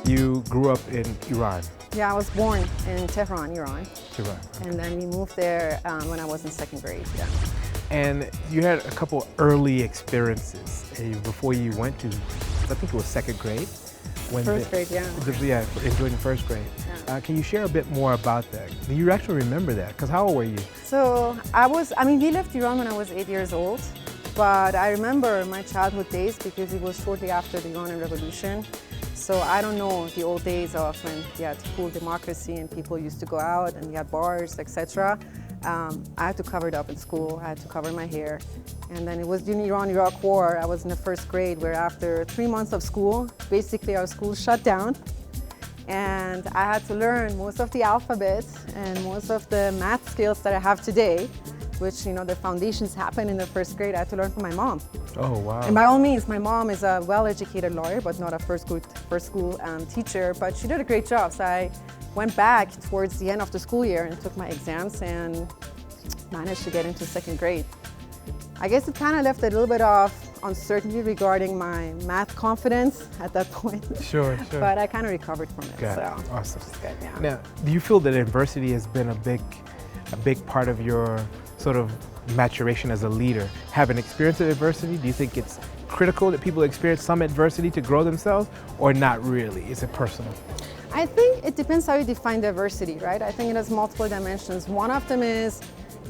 You grew up in Iran. Yeah, I was born in Tehran, Iran. Tehran. Okay. And then we moved there when I was in second grade, yeah. And you had a couple early experiences before you went to, I think it was second grade? First grade, yeah. Yeah, enjoying first grade. Yeah. Can you share a bit more about that? Do you actually remember that? Because how old were you? So we left Iran when I was 8 years old, but I remember my childhood days because it was shortly after the Iranian Revolution. So I don't know the old days of when you had full democracy and people used to go out and you had bars, etc. I had to cover it up in school. I had to cover my hair. And then it was during the Iran-Iraq War. I was in the first grade where after 3 months of school, basically our school shut down. And I had to learn most of the alphabet and most of the math skills that I have today, which, the foundations happened in the first grade. I had to learn from my mom. Oh, wow. And by all means, my mom is a well-educated lawyer, but not a first school teacher, but she did a great job. So I went back towards the end of the school year and took my exams and managed to get into second grade. I guess it kind of left a little bit of uncertainty regarding my math confidence at that point. Sure. But I kind of recovered from it. Got it. Awesome. Which is good, yeah. Now, do you feel that adversity has been a big part of your sort of maturation as a leader? Having experienced adversity, do you think it's critical that people experience some adversity to grow themselves, or not really? Is it personal? I think it depends how you define diversity, right? I think it has multiple dimensions. One of them is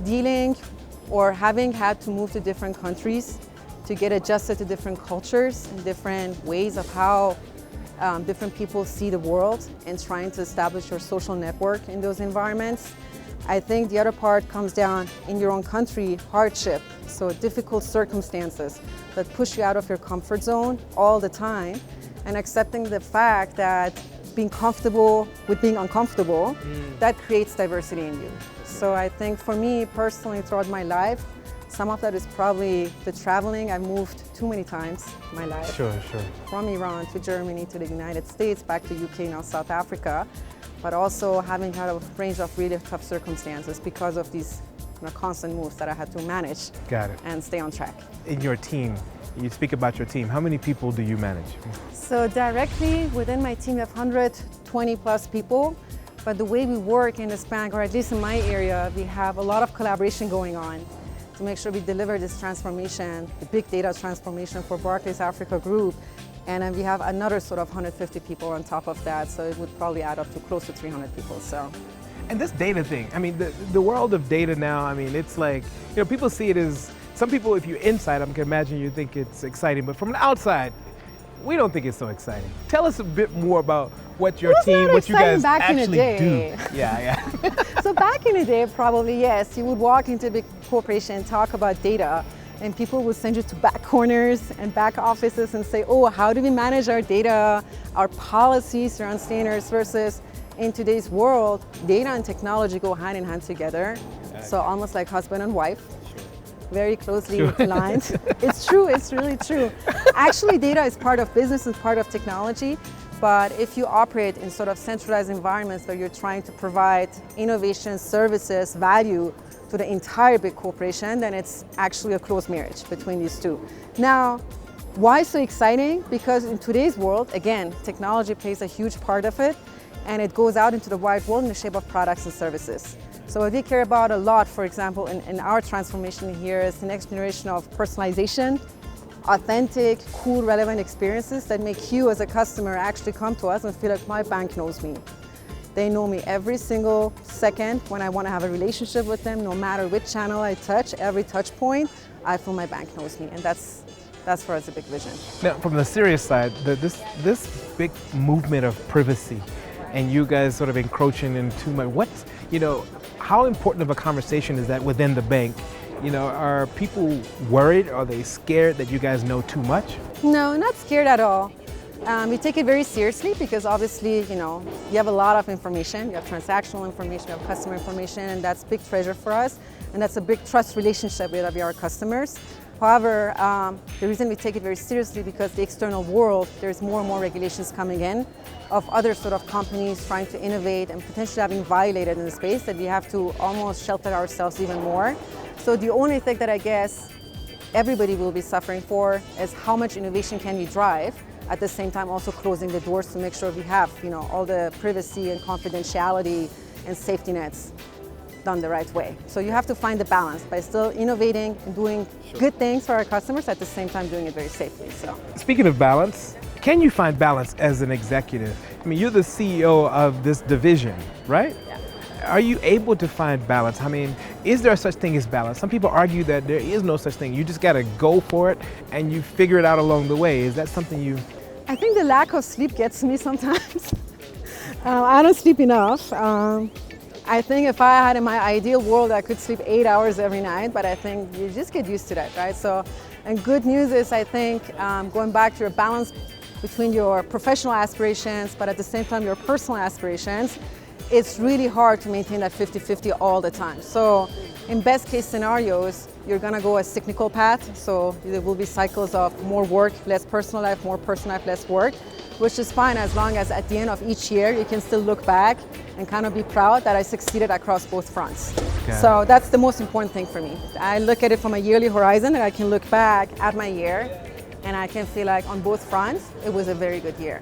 dealing or having had to move to different countries to get adjusted to different cultures and different ways of how different people see the world and trying to establish your social network in those environments. I think the other part comes down in your own country, hardship, so difficult circumstances that push you out of your comfort zone all the time, and accepting the fact that being comfortable with being uncomfortable, that creates diversity in you. So I think for me personally throughout my life, some of that is probably the traveling. I've moved too many times in my life. Sure. From Iran to Germany to the United States, back to UK, now South Africa, but also having had a range of really tough circumstances because of these constant moves that I had to manage. Got it. And stay on track. In your team, you speak about your team. How many people do you manage? So directly within my team, we have 120 plus people. But the way we work in this bank, or at least in my area, we have a lot of collaboration going on to make sure we deliver this transformation, the big data transformation for Barclays Africa Group. And then we have another sort of 150 people on top of that. So it would probably add up to close to 300 people. So. And this data thing, I mean, the world of data now, I mean, it's like, people see it as, some people, if you're inside, I can imagine you think it's exciting, but from the outside, we don't think it's so exciting. Tell us a bit more about what your team, what you guys actually do. Yeah. So back in the day, probably, yes, you would walk into a big corporation and talk about data, and people would send you to back corners and back offices and say, oh, how do we manage our data, our policies around standards, versus in today's world, data and technology go hand in hand together. So almost like husband and wife. Very closely aligned. It's true, it's really true. Actually, data is part of business and part of technology, but if you operate in sort of centralized environments where you're trying to provide innovation, services, value to the entire big corporation, then it's actually a close marriage between these two. Now, why so exciting? Because in today's world, again, technology plays a huge part of it, and it goes out into the wide world in the shape of products and services. So what we care about a lot, for example, in our transformation here is the next generation of personalization, authentic, cool, relevant experiences that make you as a customer actually come to us and feel like my bank knows me. They know me every single second when I want to have a relationship with them, no matter which channel I touch, every touch point, I feel my bank knows me, and that's for us a big vision. Now, from the serious side, this big movement of privacy, and you guys sort of encroaching into how important of a conversation is that within the bank? Are people worried? Are they scared that you guys know too much? No, not scared at all. We take it very seriously because obviously, you have a lot of information. You have transactional information, you have customer information, and that's big treasure for us. And that's a big trust relationship with our customers. However, the reason we take it very seriously because the external world, there's more and more regulations coming in of other sort of companies trying to innovate and potentially having violated in the space that we have to almost shelter ourselves even more. So the only thing that I guess everybody will be suffering for is how much innovation can we drive at the same time also closing the doors to make sure we have, all the privacy and confidentiality and safety nets done the right way. So you have to find the balance by still innovating and doing good things for our customers, at the same time doing it very safely. So, speaking of balance, can you find balance as an executive? I mean, you're the CEO of this division, right? yeah. Are you able to find balance? I mean, is there such thing as balance? Some people argue that there is no such thing. You just got to go for it and you figure it out along the way. Is that something you... I think the lack of sleep gets me sometimes. I don't sleep enough. I think if I had in my ideal world, I could sleep 8 hours every night, but I think you just get used to that, right? So, and good news is, I think, going back to your balance between your professional aspirations, but at the same time your personal aspirations, it's really hard to maintain that 50-50 all the time. So in best case scenarios, you're gonna go a cyclical path. So there will be cycles of more work, less personal life, more personal life, less work, which is fine as long as at the end of each year, you can still look back and kind of be proud that I succeeded across both fronts. Okay. So that's the most important thing for me. I look at it from a yearly horizon, and I can look back at my year and I can feel like on both fronts, it was a very good year.